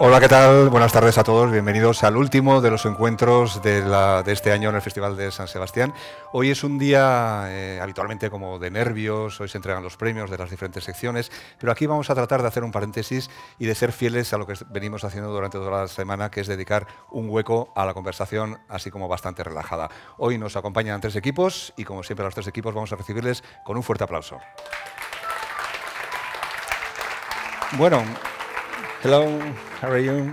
Hola, ¿qué tal? Buenas tardes a todos. Bienvenidos al último de los encuentros de este año en el Festival de San Sebastián. Hoy es un día habitualmente como de nervios, hoy se entregan los premios de las diferentes secciones, pero aquí vamos a tratar de hacer un paréntesis y de ser fieles a lo que venimos haciendo durante toda la semana, que es dedicar un hueco a la conversación, así como bastante relajada. Hoy nos acompañan 3 equipos y, como siempre, a los 3 equipos vamos a recibirles con un fuerte aplauso. Bueno, hello, how are you?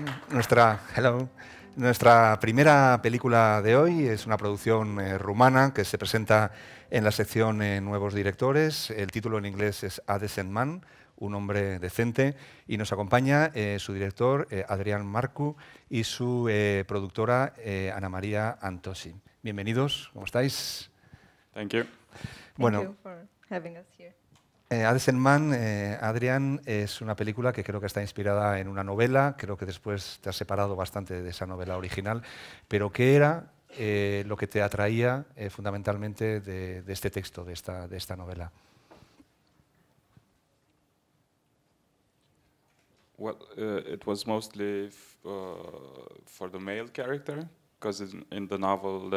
Nuestra primera película de hoy es una producción rumana que se presenta en la sección Nuevos Directores. El título en inglés es A Decent Man, un hombre decente, y nos acompaña su director Adrian Marcu y su productora Ana María Antosi. Bienvenidos, ¿cómo estáis? Thank you. Bueno, Thank you for having us here. A Decent Man, Adrián, es una película que creo que está inspirada en una novela, creo que después te has separado bastante de esa novela original, pero ¿qué era lo que te atraía fundamentalmente de este texto, de esta novela? Well, it was mostly for the male character, because in the novel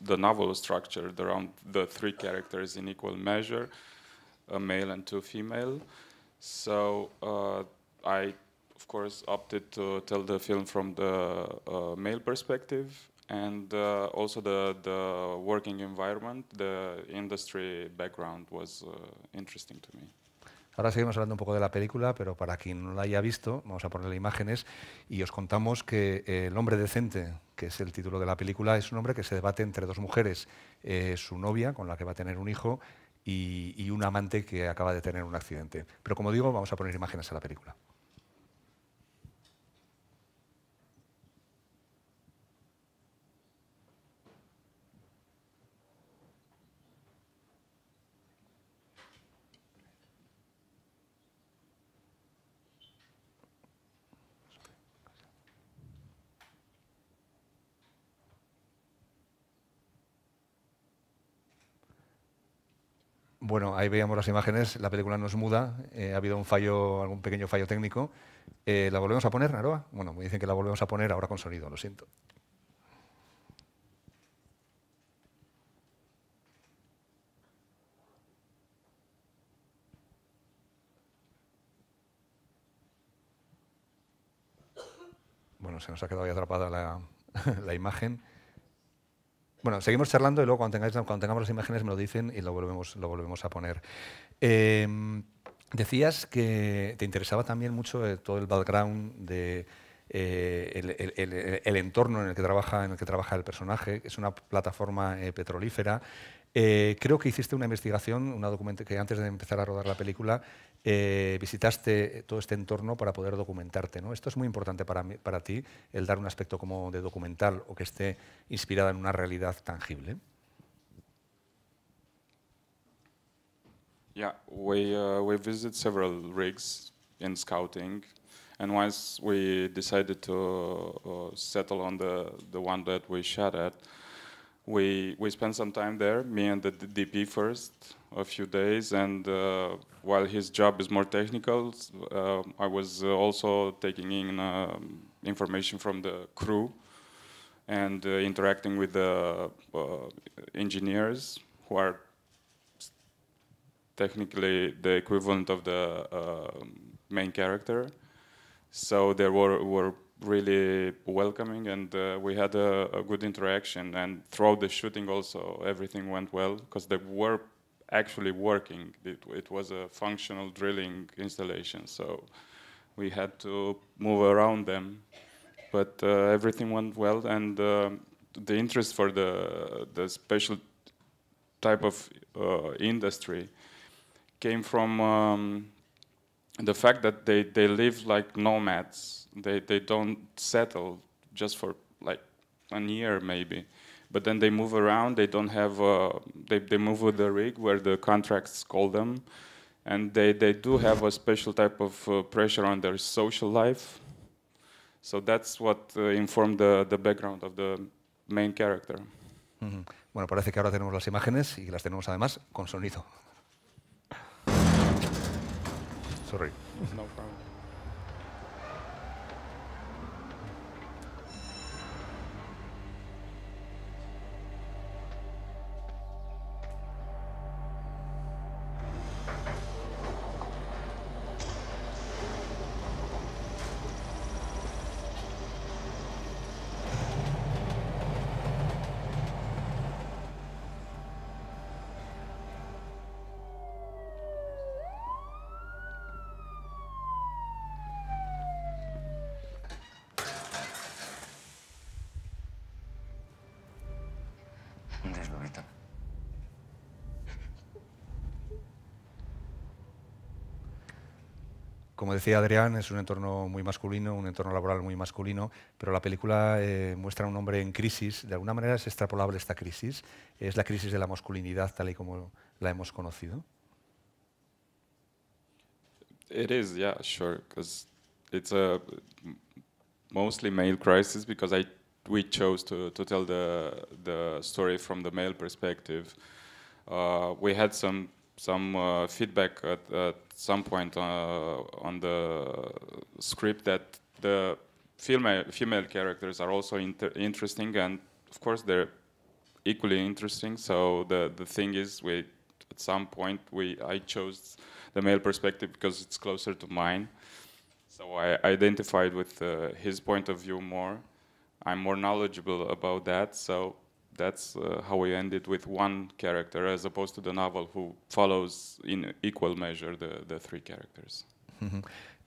the novel was structured around the 3 characters in equal measure, a male and 2 female. So I, of course, opted to tell the film from the male perspective, and also the working environment, the industry background was interesting to me. Ahora seguimos hablando un poco de la película, pero para quien no la haya visto, vamos a ponerle imágenes y os contamos que El hombre decente, que es el título de la película, es un hombre que se debate entre 2 mujeres, su novia, con la que va a tener un hijo, y un amante que acaba de tener un accidente. Pero como digo, vamos a poner imágenes a la película. Bueno, ahí veíamos las imágenes, la película no es muda, ha habido un fallo, algún pequeño fallo técnico. ¿La volvemos a poner, Naroa? Bueno, me dicen que la volvemos a poner ahora con sonido, lo siento. Bueno, se nos ha quedado ahí atrapada la imagen. Bueno, seguimos charlando y luego cuando tengamos las imágenes me lo dicen y lo volvemos a poner. Decías que te interesaba también mucho todo el background de el entorno en el que trabaja el personaje, que es una plataforma petrolífera. Creo que hiciste una investigación, que antes de empezar a rodar la película visitaste todo este entorno para poder documentarte, ¿no? Esto es muy importante para ti, el dar un aspecto como de documental o que esté inspirada en una realidad tangible. Yeah, we visited several rigs in scouting, and once we decided to settle on the one that we shot at, we spent some time there, me and the DP first, a few days, and while his job is more technical, I was also taking in information from the crew and interacting with the engineers who are technically the equivalent of the main character. So they were really welcoming, and we had a good interaction. And throughout the shooting also, everything went well, because they were actually working. It was a functional drilling installation, so we had to move around them. But everything went well, and the interest for the special type of industry came from the fact that they live like nomads. They don't settle just for like a year maybe, but then they move around. They don't have they move with the rig where the contracts call them, and they do have a special type of pressure on their social life. So that's what informed the background of the main character. Bueno, parece que ahora tenemos las imágenes y que las tenemos además con sonido. Sorry. No problem. Como decía Adrián, es un entorno muy masculino, un entorno laboral muy masculino, pero la película muestra a un hombre en crisis. ¿De alguna manera es extrapolable esta crisis? ¿Es la crisis de la masculinidad tal y como la hemos conocido? It is, yeah, sure, because it's a mostly male crisis because we chose to tell the story from the male perspective. We had some feedback at some point on the script that the female characters are also interesting, and of course they're equally interesting. So the thing is, at some point I chose the male perspective because it's closer to mine. So I identified with his point of view more. I'm more knowledgeable about that, so that's how we ended with one character as opposed to the novel who follows in equal measure the three characters.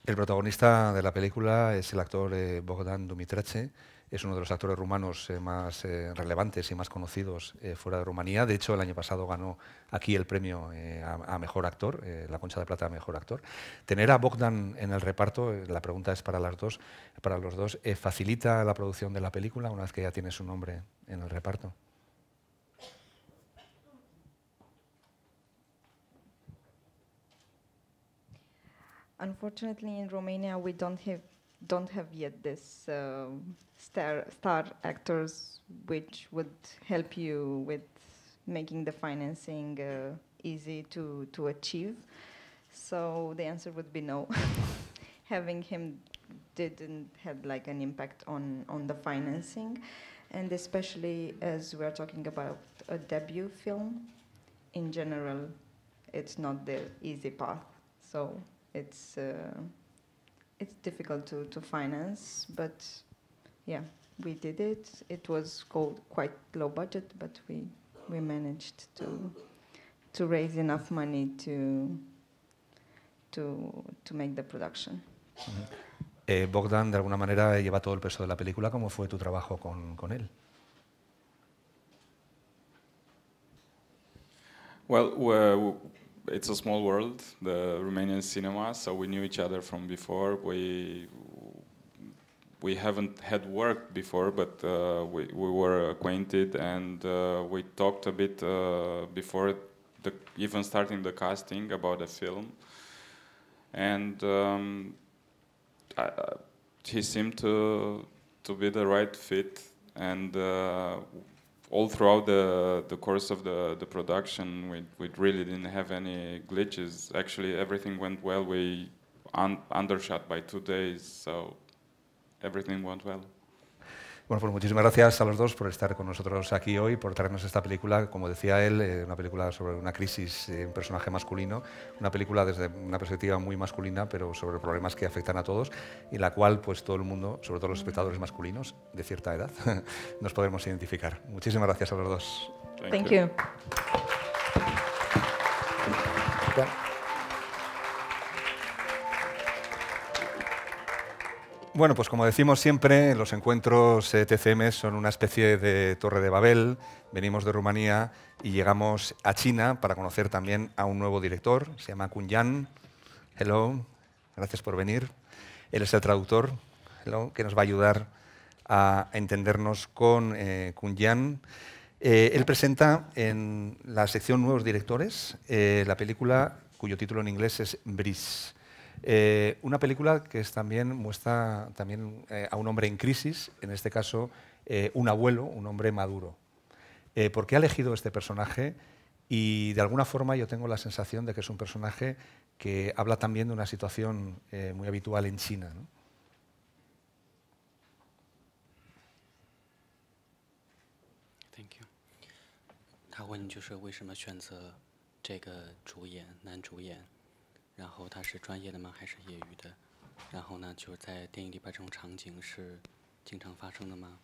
El protagonista de la película es el actor Bogdan Dumitrache. Es uno de los actores rumanos más relevantes y más conocidos fuera de Rumanía. De hecho, el año pasado ganó aquí el premio a Mejor Actor, la Concha de Plata a Mejor Actor. Tener a Bogdan en el reparto, la pregunta es para los dos, ¿facilita la producción de la película una vez que ya tiene su nombre en el reparto? Unfortunately, in Romania, we don't have yet this star actors which would help you with making the financing easy to achieve. So the answer would be no. Having him didn't have like an impact on the financing, and especially as we're talking about a debut film, in general, it's not the easy path. So it's difficult to finance, but yeah, we did it. It was quite low budget, but we managed to raise enough money to make the production. Bogdan, de alguna manera, lleva todo el peso de la película. ¿Cómo fue tu trabajo con él? Well, it's a small world, the Romanian cinema, so we knew each other from before. We haven't had work before, but we were acquainted, and we talked a bit before even starting the casting about the film. And he seemed to be the right fit, and all throughout the course of the production, we really didn't have any glitches. Actually, everything went well. We undershot by 2 days, so everything went well. Bueno, pues muchísimas gracias a los dos por estar con nosotros aquí hoy, por traernos esta película, como decía él, una película sobre una crisis, un personaje masculino, una película desde una perspectiva muy masculina, pero sobre problemas que afectan a todos, y la cual pues todo el mundo, sobre todo los espectadores masculinos de cierta edad, nos podemos identificar. Muchísimas gracias a los dos. Thank you. Bueno, pues como decimos siempre, los encuentros TCM son una especie de torre de Babel. Venimos de Rumanía y llegamos a China para conocer también a un nuevo director. Se llama Kun Yan. Hello, gracias por venir. Él es el traductor, hello, que nos va a ayudar a entendernos con Kun Yan. Él presenta en la sección Nuevos Directores la película cuyo título en inglés es Breeze. Una película que también muestra a un hombre en crisis, en este caso un abuelo, un hombre maduro. ¿Por qué ha elegido este personaje? Y de alguna forma yo tengo la sensación de que es un personaje que habla también de una situación muy habitual en China, ¿no? 他问就是为什么选择这个男主演，然后他是专业的吗还是业余的？然后呢，就是在电影里边这种场景是经常发生的吗？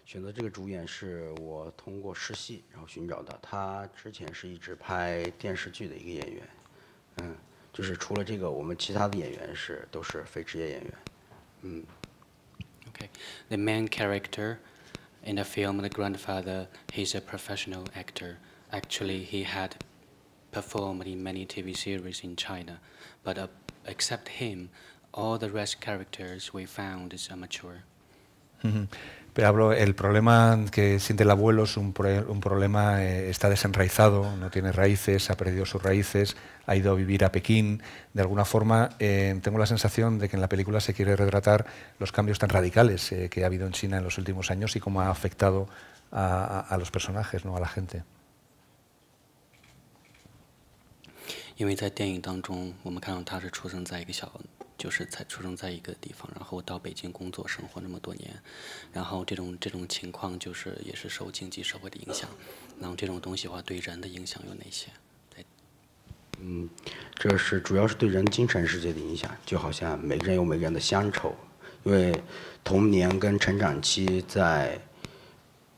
选择这个主演是我通过试戏然后寻找的。他之前是一直拍电视剧的一个演员，就是除了这个，我们其他的演员都是非职业演员。Okay, the main character in the film, the grandfather, he's a professional actor. Actually, he had performed in many TV series in China, but except him, all the rest characters we found is amateur. Pero hablo, el problema que siente el abuelo es un problema, está desenraizado, no tiene raíces, ha perdido sus raíces, ha ido a vivir a Pekín. De alguna forma, tengo la sensación de que en la película se quiere retratar los cambios tan radicales que ha habido en China en los últimos años y cómo ha afectado a los personajes, ¿no?, a la gente. 因为在电影当中，我们看到他是出生在一个出生在一个地方，然后到北京工作生活那么多年，然后这种情况就是也是受经济社会的影响，然后这种东西的话对人的影响有哪些？这是主要是对人精神世界的影响，就好像每个人有每个人的乡愁，因为童年跟成长期在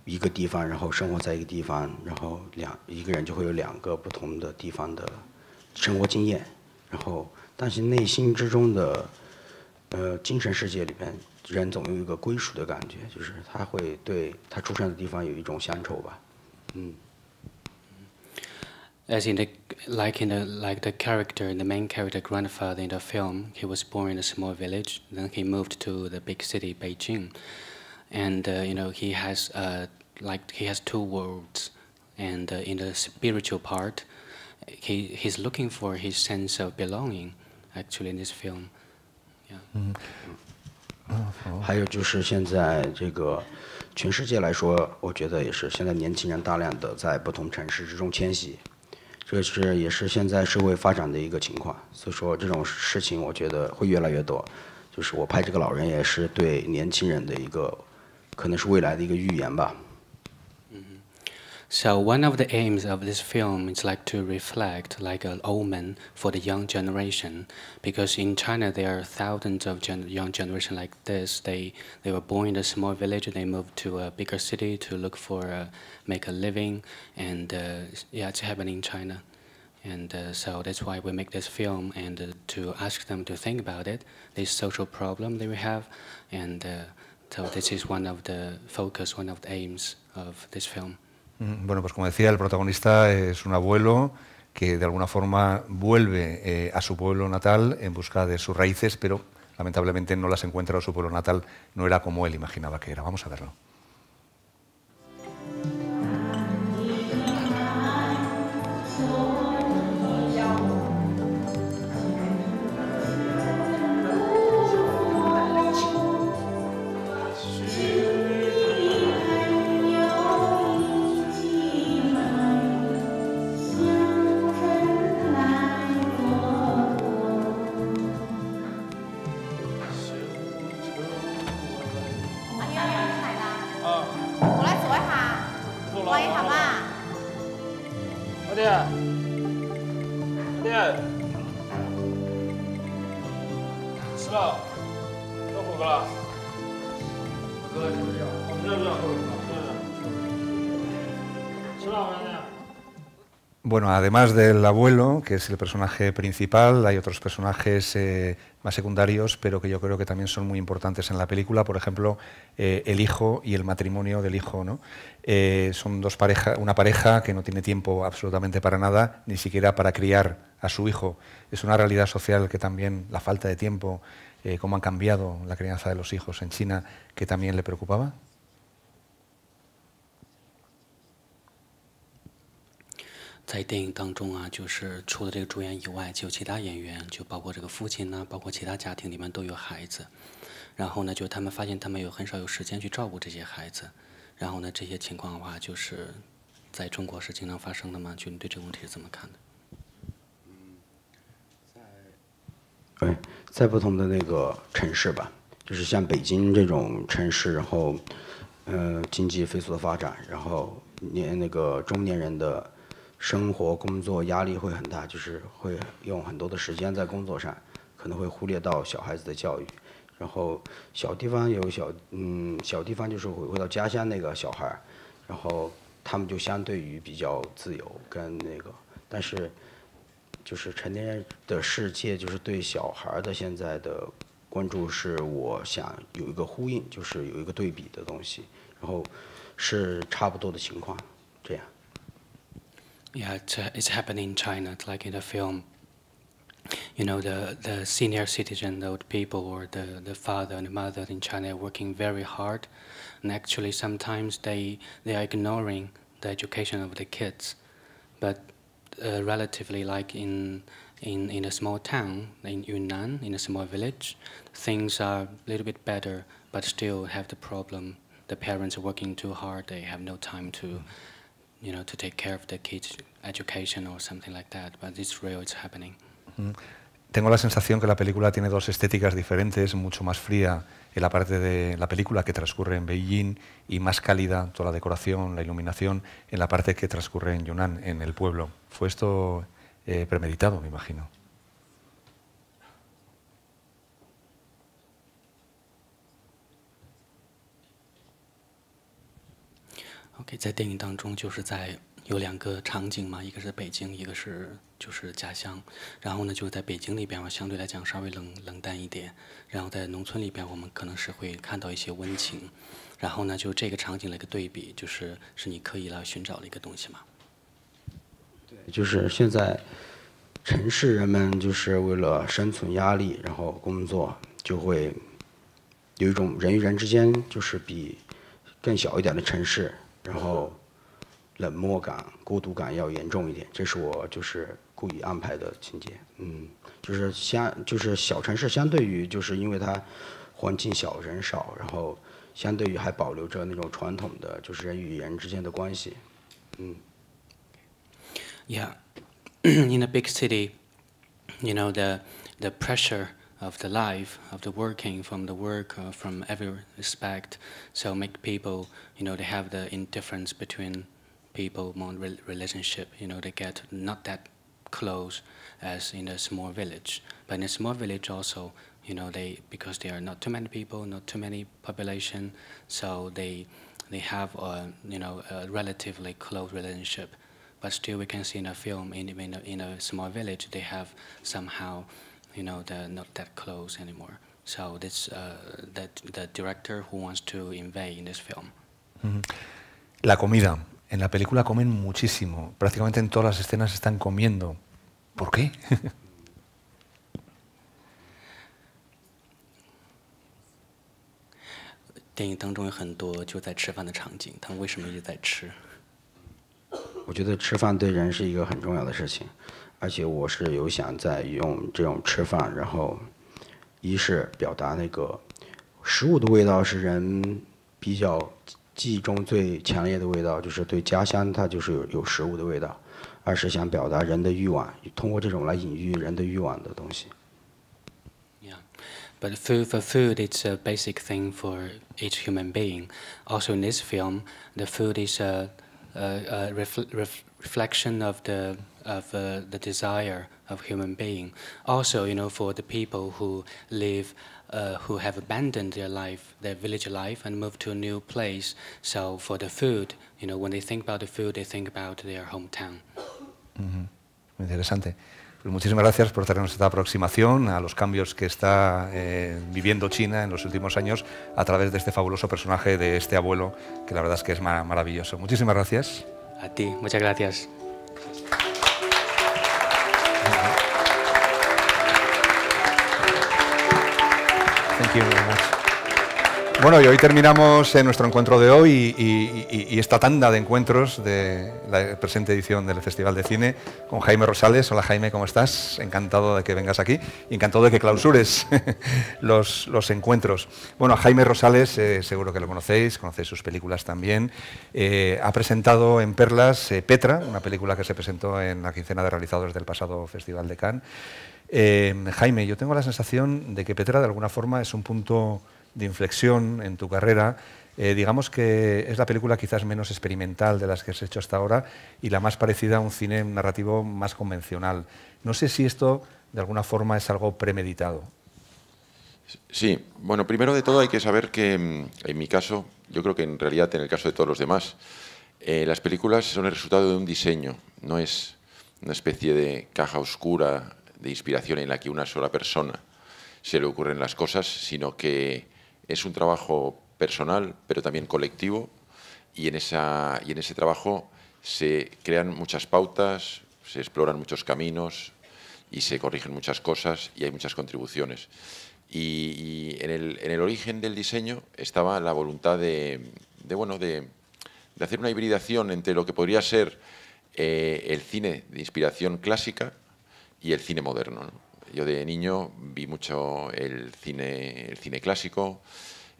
一个地方，然后生活在一个地方，然后一个人就会有2个不同的地方的生活经验，然后但是内心之中的精神世界里边，人总有一个归属的感觉，就是他会对他出生的地方有一种乡愁吧。As in the character, the main character grandfather in the film, he was born in a small village. Then he moved to the big city, Beijing, and he has he has 2 worlds, and in the spiritual part, he's looking for his sense of belonging. Actually, in this film, yeah. 还有就是现在这个全世界来说，我觉得也是现在年轻人大量的在不同城市之中迁徙。这也是现在社会发展的一个情况，所以说这种事情我觉得会越来越多。就是我拍这个老人也是对年轻人的一个，可能是未来的一个预言吧。So one of the aims of this film is like to reflect like an omen for the young generation, because in China there are thousands of young generation like this. They were born in a small village, they moved to a bigger city to look for make a living, and it's happening in China, and so that's why we make this film and to ask them to think about it, this social problem that we have, and so this is one of the focus, one of the aims of this film. Bueno, pues como decía, el protagonista es un abuelo que de alguna forma vuelve a su pueblo natal en busca de sus raíces, pero lamentablemente no las encuentra o su pueblo natal no era como él imaginaba que era. Vamos a verlo. Bueno, además del abuelo, que es el personaje principal, hay otros personajes más secundarios, pero que yo creo que también son muy importantes en la película. Por ejemplo, el hijo y el matrimonio del hijo, ¿no? Son una pareja que no tiene tiempo absolutamente para nada, ni siquiera para criar a su hijo. Es una realidad social que también, la falta de tiempo, cómo han cambiado la crianza de los hijos en China, que también le preocupaba. 在电影当中啊，就是除了这个主演以外，就其他演员，就包括这个父亲呢，包括其他家庭里面都有孩子。然后呢，就他们发现他们很少有时间去照顾这些孩子。然后呢，这些情况的话，就是在中国是经常发生的吗？就你对这个问题是怎么看的？在不同的那个城市吧，就是像北京这种城市，然后经济飞速的发展，然后那个中年人的 生活工作压力会很大，就是会用很多的时间在工作上，可能会忽略到小孩子的教育。然后小地方有小地方就是回到家乡那个小孩，然后他们就相对于比较自由跟那个，但是就是成年人的世界，就是对小孩的现在的关注是我想有一个呼应，就是有一个对比的东西，然后是差不多的情况，这样。Yeah, it's happening in China. It's like in the film, you know, the senior citizen, the old people, or the father and the mother in China are working very hard, and actually sometimes they are ignoring the education of the kids. But relatively, like in a small town in Yunnan, in a small village, things are a little bit better, but still have the problem. The parents are working too hard. They have no time to, you know, to take care of the kids' education or something like that. But it's real. It's happening. Tengo la sensación que la película tiene dos estéticas diferentes, mucho más fría en la parte de la película que transcurre en Beijing y más cálida toda la decoración, la iluminación en la parte que transcurre en Yunnan, en el pueblo. ¿Fue esto premeditado, me imagino? OK， 在电影当中就是有2个场景嘛，一个是北京，一个是就是家乡。然后呢，就在北京里边，相对来讲稍微冷淡一点。然后在农村里边，我们可能是会看到一些温情。然后呢，就这个场景的一个对比，是你刻意来寻找的一个东西嘛？对，就是现在城市人们就是为了生存压力，然后工作就会有一种人与人之间就是比更小一点的城市，然后冷漠感、孤独感要严重一点，这是我就是故意安排的情节。就是小城市相对于就是因为它环境小、人少，然后相对于还保留着那种传统的就是人与人之间的关系。Yeah, in a big city, you know the pressure of the life, of the working, from the work, from every respect, so make people, you know, they have the indifference between people, more relationship, you know, they get not that close as in a small village. But in a small village also, you know, because there are not too many people, not too many population, so they have you know, a relatively close relationship. But still we can see in a film, in a small village, they have somehow, you know, they're not that close anymore. So that's the director who wants to invade in this film. La comida. En la película comen muchísimo. Prácticamente en todas las escenas están comiendo. ¿Por qué? 电影当中有很多就在吃饭的场景，他们为什么一直在吃？我觉得吃饭对人是一个很重要的事情，而且我是有想在用这种吃饭，然后一是表达那个食物的味道是人比较记忆中最强烈的味道，就是对家乡它就是有食物的味道；二是想表达人的欲望，通过这种来隐喻人的欲望的东西。But food, it's a basic thing for each human being. Also in this film, the food is a reflection of the desire of human being. Also, you know, for the people who live, who have abandoned their life, their village life, and moved to a new place. So for the food, you know, when they think about the food, they think about their hometown. Muy interesante. Pues muchísimas gracias por traernos esta aproximación a los cambios que está viviendo China en los últimos años a través de este fabuloso personaje de este abuelo, que la verdad es que es maravilloso. Muchísimas gracias. A ti, muchas gracias. Thank you very much. Bueno, y hoy terminamos nuestro encuentro de hoy y esta tanda de encuentros de la presente edición del Festival de Cine con Jaime Rosales. Hola Jaime, ¿cómo estás? Encantado de que vengas aquí y encantado de que clausures los encuentros. Bueno, a Jaime Rosales seguro que lo conocéis sus películas también. Ha presentado en Perlas Petra, una película que se presentó en la quincena de realizadores del pasado Festival de Cannes. Jaime, yo tengo la sensación de que Petra de alguna forma es un punto de inflexión en tu carrera. Digamos que es la película quizás menos experimental de las que has hecho hasta ahora y la más parecida a un cine narrativo más convencional. No sé si esto de alguna forma es algo premeditado. Sí, bueno, primero de todo hay que saber que en mi caso, yo creo que en realidad en el caso de todos los demás, las películas son el resultado de un diseño, no es una especie de caja oscura de inspiración en la que una sola persona se le ocurren las cosas, sino que es un trabajo personal, pero también colectivo, y en ese trabajo se crean muchas pautas, se exploran muchos caminos y se corrigen muchas cosas y hay muchas contribuciones. Y en el origen del diseño estaba la voluntad de hacer una hibridación entre lo que podría ser el cine de inspiración clásica y el cine moderno, ¿no? Yo de niño vi mucho el cine clásico,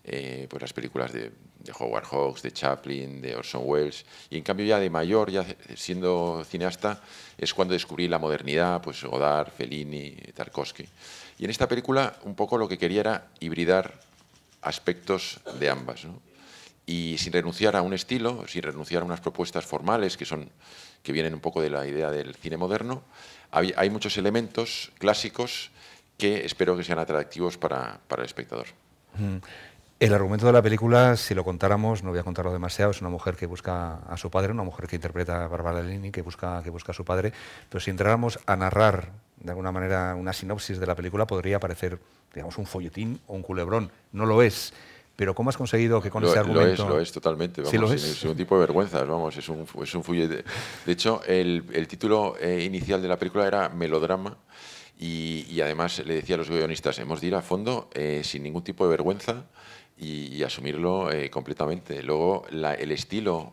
pues las películas de Howard Hawks, de Chaplin, de Orson Welles, y en cambio ya de mayor, ya siendo cineasta, es cuando descubrí la modernidad, pues Godard, Fellini, Tarkovsky. Y en esta película un poco lo que quería era hibridar aspectos de ambas, ¿no? Y sin renunciar a un estilo, sin renunciar a unas propuestas formales que vienen un poco de la idea del cine moderno, hay muchos elementos clásicos que espero que sean atractivos para el espectador. El argumento de la película, si lo contáramos, no voy a contarlo demasiado, es una mujer que busca a su padre, una mujer que interpreta a Bárbara Leni, que busca a su padre, pero si entráramos a narrar de alguna manera una sinopsis de la película, podría parecer, digamos, un folletín o un culebrón. No lo es. Pero ¿cómo has conseguido que con ese argumento...? Lo es totalmente, vamos, ¿Sí lo es? sin ningún tipo de vergüenzas, vamos, es un folletín. De hecho, el título inicial de la película era Melodrama, y además le decía a los guionistas, hemos de ir a fondo sin ningún tipo de vergüenza y asumirlo completamente. Luego, el estilo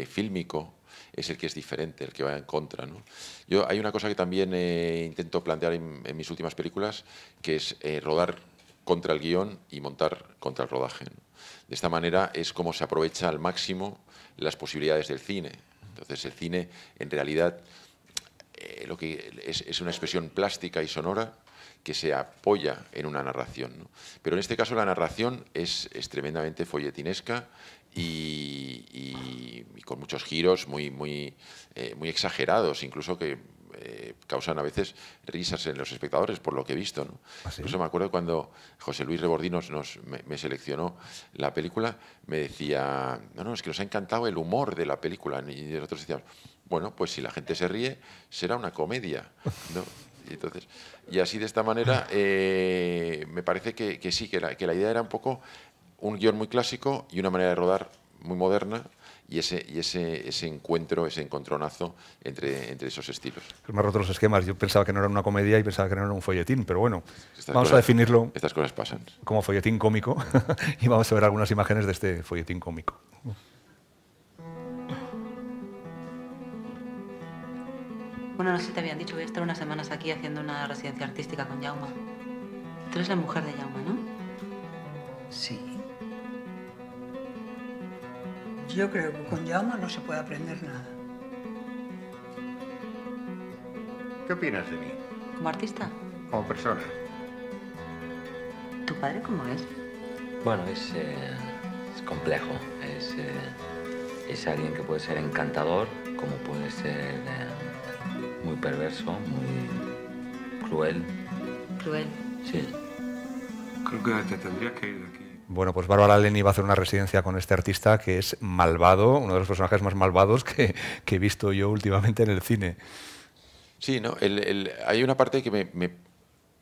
fílmico es el que es diferente, el que va en contra, ¿no? Hay una cosa que también intento plantear en mis últimas películas, que es rodar contra el guión y montar contra el rodaje, ¿no? De esta manera es como se aprovecha al máximo las posibilidades del cine. Entonces el cine en realidad lo que es una expresión plástica y sonora que se apoya en una narración, ¿no? Pero en este caso la narración es tremendamente folletinesca y con muchos giros muy exagerados, incluso que causan a veces risas en los espectadores, por lo que he visto, ¿no? ¿Ah, sí? Incluso me acuerdo cuando José Luis Rebordinos me seleccionó la película, me decía, no, es que nos ha encantado el humor de la película. Y nosotros decíamos, bueno, pues si la gente se ríe, será una comedia, ¿no? Y así de esta manera me parece que sí, que la idea era un poco un guión muy clásico y una manera de rodar muy moderna, y ese encuentro, ese encontronazo entre esos estilos. Me ha roto los esquemas. Yo pensaba que no era una comedia y pensaba que no era un folletín, pero bueno, vamos a definirlo Estas cosas pasan. como folletín cómico y vamos a ver algunas imágenes de este folletín cómico. Bueno, no sé si te habían dicho, voy a estar unas semanas aquí haciendo una residencia artística con Jaume. Tú eres la mujer de Jaume, ¿no? Sí. Yo creo que con Jaume no se puede aprender nada. ¿Qué opinas de mí? ¿Como artista? Como persona. ¿Tu padre cómo es? Bueno, es complejo. Es alguien que puede ser encantador, como puede ser muy perverso, muy cruel. Cruel. Sí. Creo que te tendría que ir de aquí. Bueno, pues Bárbara Leni va a hacer una residencia con este artista que es malvado, uno de los personajes más malvados que he visto yo últimamente en el cine. Sí, ¿no? Hay una parte que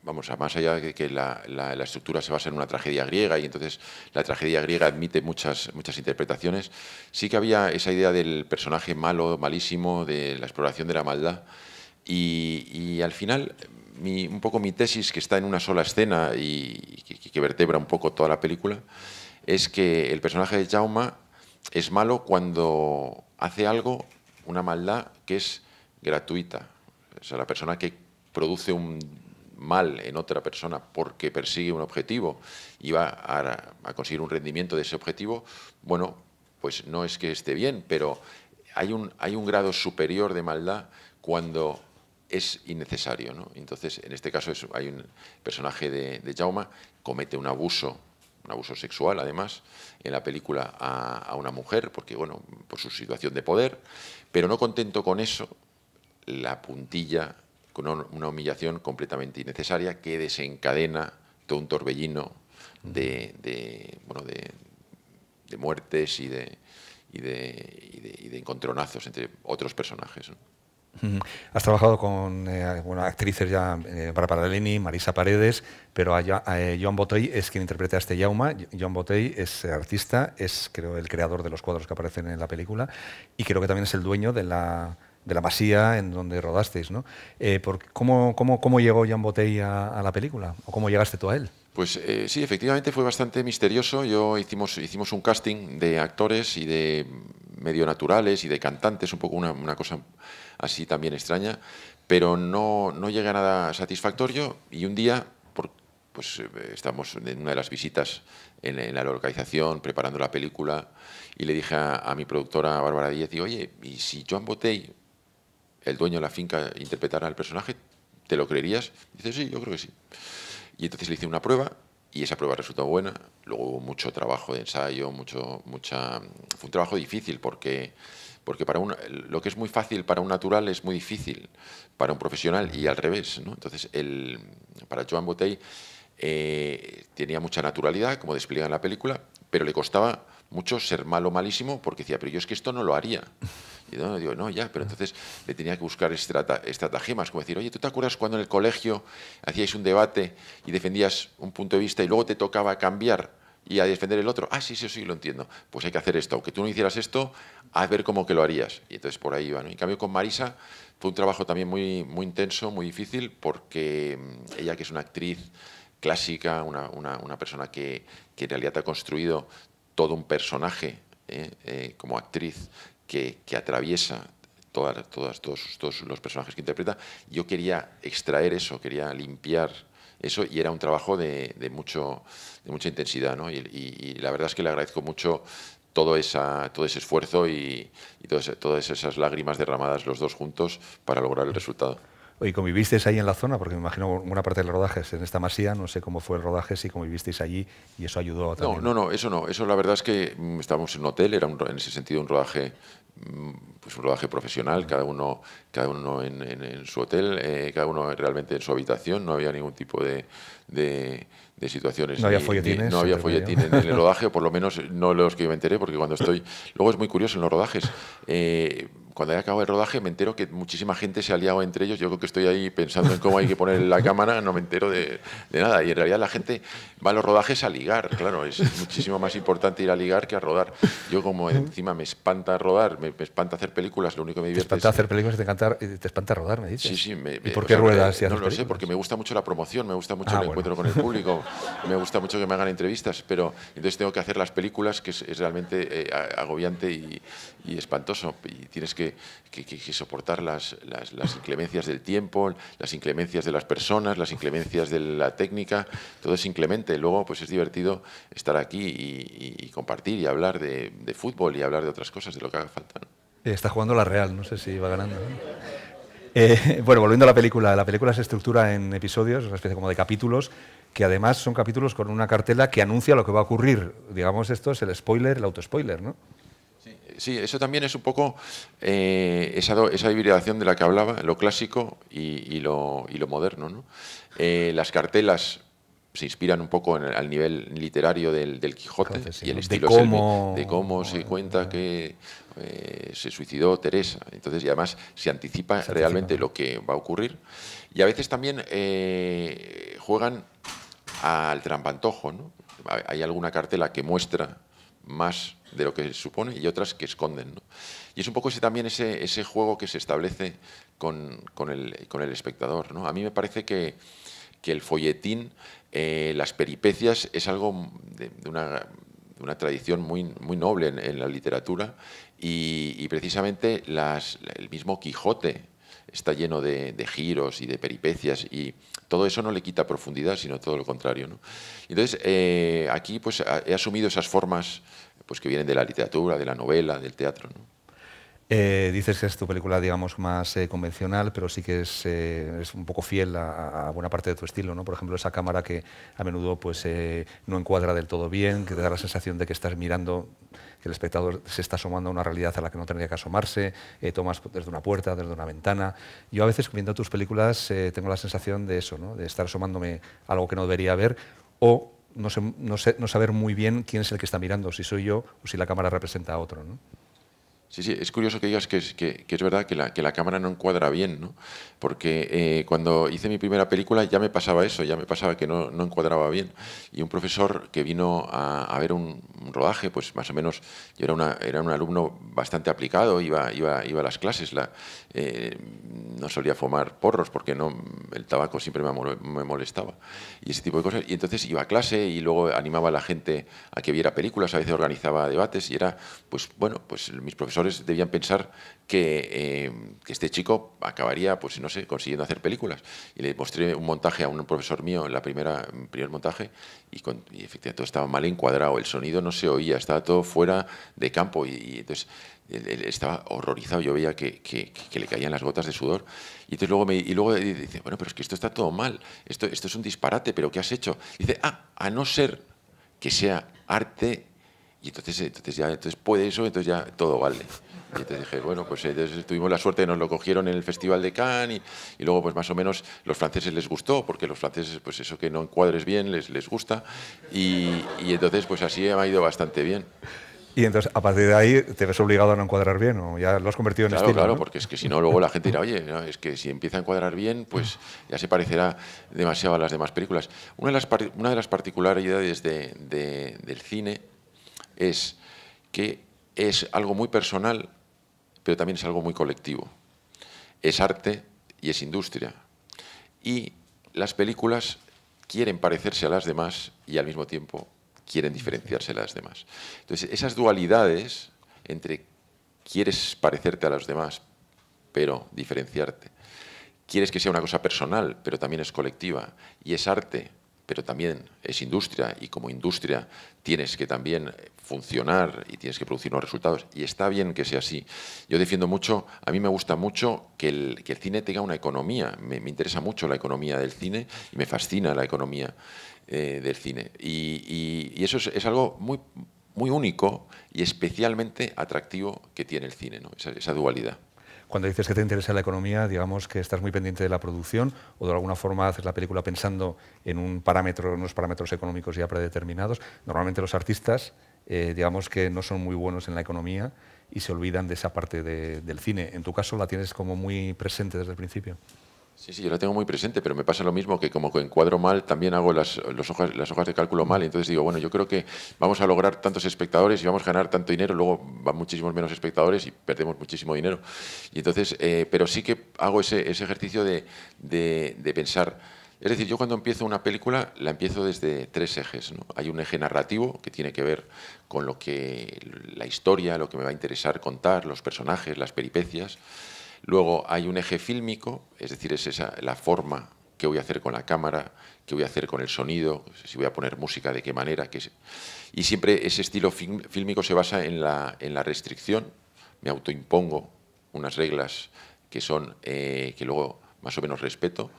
vamos, más allá de que la estructura se basa en una tragedia griega y entonces la tragedia griega admite muchas interpretaciones, sí que había esa idea del personaje malo, malísimo, de la exploración de la maldad, y al final un poco mi tesis, que está en una sola escena y que vertebra un poco toda la película, es que el personaje de Jaume es malo cuando hace algo, una maldad que es gratuita. O sea, la persona que produce un mal en otra persona porque persigue un objetivo y va a conseguir un rendimiento de ese objetivo, bueno, pues no es que esté bien, pero hay un grado superior de maldad cuando es innecesario, ¿no? Entonces, en este caso hay un personaje de Jaume, comete un abuso sexual, además, en la película a una mujer, porque, bueno, por su situación de poder, pero no contento con eso, la puntilla con una humillación completamente innecesaria que desencadena todo un torbellino de muertes y de encontronazos entre otros personajes, ¿no? Has trabajado con bueno, actrices ya, Bárbara Leni, Marisa Paredes, pero Joan Botey es quien interpreta a este Jaume. Joan Botey es artista, es creo el creador de los cuadros que aparecen en la película y creo que también es el dueño de la masía en donde rodasteis, ¿no? ¿Cómo llegó Joan Botey a la película? ¿O cómo llegaste tú a él? Pues sí, efectivamente fue bastante misterioso. Hicimos un casting de actores y de medio naturales y de cantantes, un poco una cosa así también extraña, pero no llegué a nada satisfactorio y un día, pues estamos en una de las visitas en la localización, preparando la película, y le dije a mi productora, Bárbara Díez, digo, oye, ¿y si Joan Botey, el dueño de la finca, interpretara al personaje, te lo creerías? Dice, sí, yo creo que sí. Y entonces le hice una prueba y esa prueba resultó buena. Luego hubo mucho trabajo de ensayo, fue un trabajo difícil porque lo que es muy fácil para un natural es muy difícil para un profesional y al revés, ¿no? Entonces, para Joan Botey tenía mucha naturalidad, como despliega en la película, pero le costaba mucho ser malo, malísimo, porque decía, pero yo es que esto no lo haría. Y digo, no, ya, pero entonces le tenía que buscar estratagemas, como decir, oye, ¿tú te acuerdas cuando en el colegio hacíais un debate y defendías un punto de vista y luego te tocaba cambiar y a defender el otro? Ah, sí, lo entiendo. Pues hay que hacer esto. Aunque tú no hicieras esto, a ver cómo que lo harías. Y entonces por ahí iba, ¿no? En cambio con Marisa fue un trabajo también muy intenso, muy difícil, porque ella, que es una actriz clásica, una persona que en realidad ha construido todo un personaje como actriz que atraviesa todos los personajes que interpreta. Yo quería extraer eso, quería limpiar eso, y era un trabajo de mucha intensidad, ¿no? Y la verdad es que le agradezco mucho todo ese esfuerzo y todas esas lágrimas derramadas los dos juntos para lograr el resultado. Oye, ¿convivisteis ahí en la zona? Porque me imagino buena parte del rodaje es en esta masía, no sé cómo fue el rodaje, si convivisteis allí y eso ayudó también. No, eso no. Eso la verdad es que estábamos en un hotel, era en ese sentido un rodaje profesional, cada uno en su hotel, cada uno realmente en su habitación, no había ningún tipo de situaciones. No había folletines. No había folletines en el rodaje, o por lo menos no los que yo me enteré, porque cuando estoy... Luego es muy curioso en los rodajes. Cuando he acabado el rodaje me entero que muchísima gente se ha liado entre ellos. Yo creo que estoy ahí pensando en cómo hay que poner la cámara, no me entero de nada. Y en realidad la gente va a los rodajes a ligar, claro. Es muchísimo más importante ir a ligar que a rodar. Yo como encima me espanta rodar, me espanta hacer películas, lo único que me divierte... ¿Te espanta hacer películas y te espanta rodar, me dices? Sí. ¿Y por qué ruedas? No lo sé, porque me gusta mucho la promoción, me gusta mucho el encuentro con el público, me gusta mucho que me hagan entrevistas, pero entonces tengo que hacer las películas, que es realmente agobiante y espantoso. Y tienes que soportar las inclemencias del tiempo, las inclemencias de las personas, las inclemencias de la técnica, todo es inclemente. Luego pues es divertido estar aquí y compartir y hablar de fútbol y hablar de otras cosas, de lo que haga falta, ¿no? Está jugando la Real, no sé si va ganando, ¿no? Bueno, volviendo a la película se estructura en episodios, una especie como de capítulos, que además son capítulos con una cartela que anuncia lo que va a ocurrir. Digamos, esto es el spoiler, el autospoiler, ¿no? Sí, eso también es un poco esa hibridación de la que hablaba, lo clásico y lo moderno, ¿no? Las cartelas se inspiran un poco al nivel literario del Quijote, sí, y el estilo de cómo se cuenta que se suicidó Teresa. Entonces, y además se anticipa realmente lo que va a ocurrir. Y a veces también juegan al trampantojo, ¿no? Hay alguna cartela que muestra más de lo que se supone y otras que esconden, ¿no? Y es un poco también ese juego que se establece con el espectador, ¿no? A mí me parece que el folletín, las peripecias, es algo de una tradición muy noble en la literatura, y precisamente el mismo Quijote está lleno de giros y de peripecias, y todo eso no le quita profundidad, sino todo lo contrario, ¿no? Entonces, aquí pues he asumido esas formas pues que vienen de la literatura, de la novela, del teatro, ¿no? Dices que es tu película, digamos, más convencional, pero sí que es un poco fiel a buena parte de tu estilo, ¿no? Por ejemplo, esa cámara que a menudo pues, no encuadra del todo bien, que te da la sensación de que estás mirando, que el espectador se está asomando a una realidad a la que no tendría que asomarse, tomas desde una puerta, desde una ventana. Yo a veces, viendo tus películas, tengo la sensación de eso, ¿no? De estar asomándome a algo que no debería ver, o no saber muy bien quién es el que está mirando, si soy yo o si la cámara representa a otro, ¿no? Sí, sí, es curioso que digas que es verdad que la cámara no encuadra bien, ¿no? Porque cuando hice mi primera película ya me pasaba eso, ya me pasaba que no encuadraba bien. Y un profesor que vino a ver un rodaje, pues más o menos, yo era un alumno bastante aplicado, iba a las clases, no solía fumar porros porque el tabaco siempre me molestaba y ese tipo de cosas. Y entonces iba a clase y luego animaba a la gente a que viera películas, a veces organizaba debates y era, pues bueno, pues mis profesores debían pensar que este chico acabaría, pues no sé, consiguiendo hacer películas. Y le mostré un montaje a un profesor mío en el primer montaje y efectivamente todo estaba mal encuadrado, el sonido no se oía, estaba todo fuera de campo y entonces él estaba horrorizado, yo veía que le caían las gotas de sudor. Y entonces luego dice, bueno, pero es que esto está todo mal, esto es un disparate, pero ¿qué has hecho? Y dice, a no ser que sea arte. Y entonces puede eso, entonces ya todo vale. Y entonces dije, bueno, pues entonces tuvimos la suerte de nos lo cogieron en el Festival de Cannes y luego pues más o menos los franceses les gustó, porque los franceses pues eso que no encuadres bien les gusta y entonces pues así me ha ido bastante bien. Y entonces, a partir de ahí, ¿te ves obligado a no encuadrar bien o ya lo has convertido en estilo? Claro, ¿no? porque es que si no, luego la gente dirá, oye, no, es que si empieza a encuadrar bien, pues ya se parecerá demasiado a las demás películas. Una de las particularidades del cine es que es algo muy personal, pero también es algo muy colectivo. Es arte y es industria. Y las películas quieren parecerse a las demás y al mismo tiempo quieren diferenciarse de las demás. Entonces, esas dualidades entre quieres parecerte a los demás, pero diferenciarte, quieres que sea una cosa personal, pero también es colectiva, y es arte, pero también es industria, y como industria tienes que también funcionar y tienes que producir unos resultados, y está bien que sea así. Yo defiendo mucho, a mí me gusta mucho que el cine tenga una economía, me interesa mucho la economía del cine y me fascina la economía del cine. Y eso es algo muy, muy único y especialmente atractivo que tiene el cine, ¿no? Esa dualidad. Cuando dices que te interesa la economía, digamos que estás muy pendiente de la producción o de alguna forma haces la película pensando en unos parámetros económicos ya predeterminados. Normalmente los artistas, digamos que no son muy buenos en la economía y se olvidan de esa parte del cine. En tu caso la tienes como muy presente desde el principio. Sí, yo la tengo muy presente, pero me pasa lo mismo que como que encuadro mal, también hago las hojas de cálculo mal. Y entonces digo, bueno, yo creo que vamos a lograr tantos espectadores y vamos a ganar tanto dinero, luego van muchísimos menos espectadores y perdemos muchísimo dinero. Y entonces, pero sí que hago ese ejercicio de pensar. Es decir, yo cuando empiezo una película la empiezo desde 3 ejes, ¿no? Hay un eje narrativo que tiene que ver con la historia, lo que me va a interesar contar, los personajes, las peripecias. Luego hay un eje fílmico, es decir, es la forma, qué voy a hacer con la cámara, qué voy a hacer con el sonido, si voy a poner música, de qué manera. Y siempre ese estilo fílmico se basa en la restricción, me autoimpongo unas reglas que luego más o menos respeto.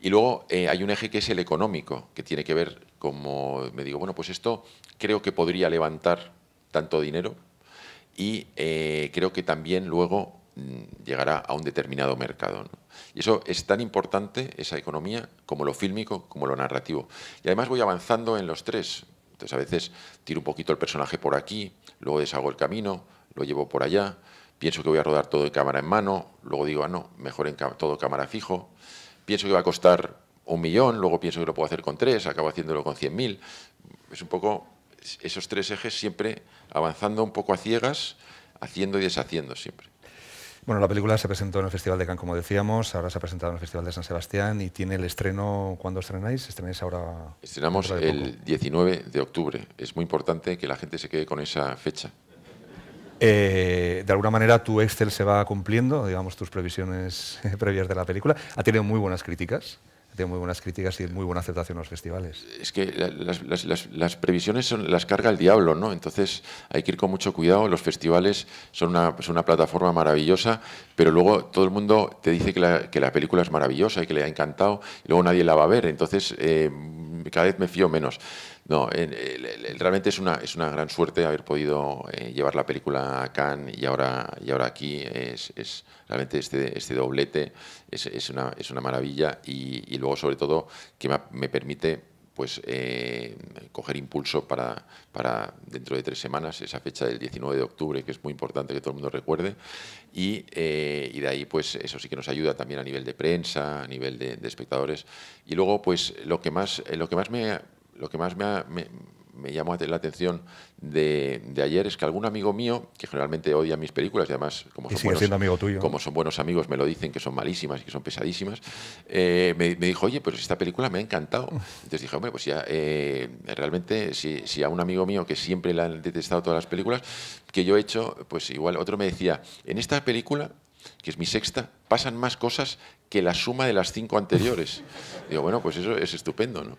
Y luego hay un eje que es el económico, que tiene que ver como, me digo, bueno, pues esto creo que podría levantar tanto dinero y creo que también luego llegará a un determinado mercado, ¿no? Y eso es tan importante, esa economía, como lo fílmico, como lo narrativo. Y además voy avanzando en los 3. Entonces a veces tiro un poquito el personaje por aquí, luego deshago el camino, lo llevo por allá, pienso que voy a rodar todo de cámara en mano, luego digo, no, mejor todo cámara fijo, pienso que va a costar 1 millón, luego pienso que lo puedo hacer con 3, acabo haciéndolo con 100.000. Es un poco esos 3 ejes siempre avanzando un poco a ciegas, haciendo y deshaciendo siempre. Bueno, la película se presentó en el Festival de Cannes, como decíamos, ahora se ha presentado en el Festival de San Sebastián y tiene el estreno. ¿Cuándo estrenáis? ¿Estrenáis ahora? Estrenamos el 19 de octubre. Es muy importante que la gente se quede con esa fecha. De alguna manera tu Excel se va cumpliendo, digamos, tus previsiones previas de la película. Ha tenido muy buenas críticas. Y muy buena aceptación en los festivales. Es que las previsiones las carga el diablo, ¿no? Entonces hay que ir con mucho cuidado. Los festivales son una plataforma maravillosa, pero luego todo el mundo te dice que la película es maravillosa y que le ha encantado y luego nadie la va a ver. Entonces cada vez me fío menos. No, realmente es una gran suerte haber podido llevar la película a Cannes y ahora aquí. Realmente este doblete es una maravilla y luego sobre todo que me permite pues coger impulso para dentro de 3 semanas, esa fecha del 19 de octubre, que es muy importante que todo el mundo recuerde, y de ahí pues eso sí que nos ayuda también a nivel de prensa, a nivel de espectadores. Y luego pues lo que más me llamó la atención de ayer es que algún amigo mío, que generalmente odia mis películas y además como son buenos amigos me lo dicen que son malísimas y que son pesadísimas, me dijo, oye, pues esta película me ha encantado. Entonces dije, hombre, pues ya realmente si a un amigo mío que siempre le han detestado todas las películas que yo he hecho, pues igual otro me decía, en esta película, que es mi sexta, pasan más cosas que la suma de las 5 anteriores. Digo, bueno, pues eso es estupendo, ¿no?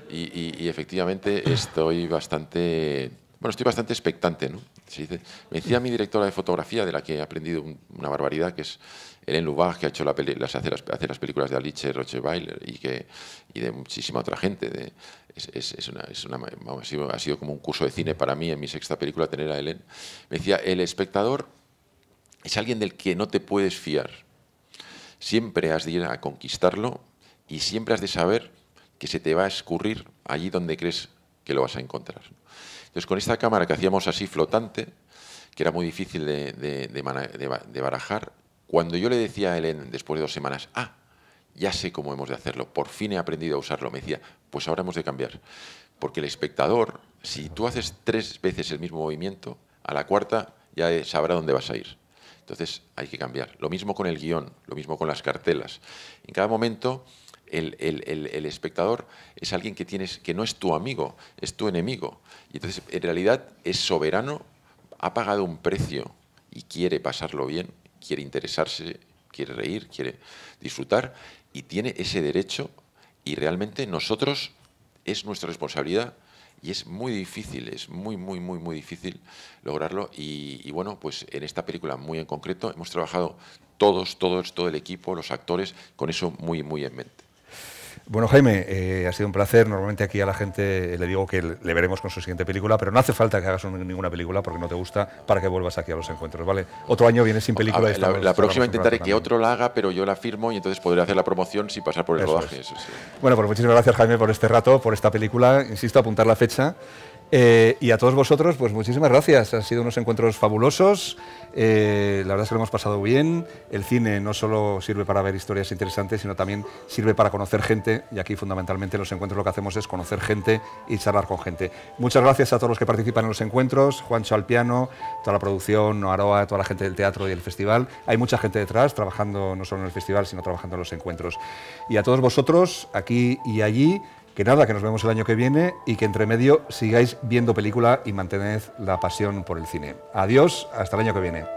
Y efectivamente estoy bastante expectante, ¿no? Me decía mi directora de fotografía, de la que he aprendido una barbaridad, que es Hélène Loubach, que ha hecho hace las películas de Alice Rocheweiler y de muchísima otra gente. Ha sido como un curso de cine para mí en mi sexta película tener a Hélène. Me decía, el espectador es alguien del que no te puedes fiar. Siempre has de ir a conquistarlo y siempre has de saber que se te va a escurrir allí donde crees que lo vas a encontrar. Entonces, con esta cámara que hacíamos así flotante, que era muy difícil de barajar, cuando yo le decía a Hélène, después de 2 semanas, ya sé cómo hemos de hacerlo, por fin he aprendido a usarlo, me decía, pues ahora hemos de cambiar. Porque el espectador, si tú haces 3 veces el mismo movimiento, a la 4ª ya sabrá dónde vas a ir. Entonces hay que cambiar. Lo mismo con el guión, lo mismo con las cartelas. En cada momento el espectador es alguien que no es tu amigo, es tu enemigo. Y entonces en realidad es soberano, ha pagado un precio y quiere pasarlo bien, quiere interesarse, quiere reír, quiere disfrutar y tiene ese derecho y realmente nosotros es nuestra responsabilidad. Y es muy difícil, es muy difícil lograrlo. Y bueno, pues en esta película muy en concreto hemos trabajado todo el equipo, los actores, con eso muy en mente. Bueno, Jaime, ha sido un placer. Normalmente aquí a la gente le digo que le veremos con su siguiente película, pero no hace falta que hagas ninguna película porque no te gusta para que vuelvas aquí a Los Encuentros, ¿vale? Otro año vienes sin película. La próxima intentaré que otro la haga, pero yo la firmo y entonces podré hacer la promoción sin pasar por el rodaje. Eso sí. Bueno, pues muchísimas gracias, Jaime, por este rato, por esta película. Insisto, apuntar la fecha. Y a todos vosotros, pues muchísimas gracias. Han sido unos encuentros fabulosos. La verdad es que lo hemos pasado bien. El cine no solo sirve para ver historias interesantes, sino también sirve para conocer gente. Y aquí, fundamentalmente, en los encuentros lo que hacemos es conocer gente y charlar con gente. Muchas gracias a todos los que participan en los encuentros. Juancho al piano, toda la producción, Aroa, toda la gente del teatro y el festival. Hay mucha gente detrás, trabajando no solo en el festival, sino trabajando en los encuentros. Y a todos vosotros, aquí y allí, que nada, que nos vemos el año que viene y que entre medio sigáis viendo película y mantened la pasión por el cine. Adiós, hasta el año que viene.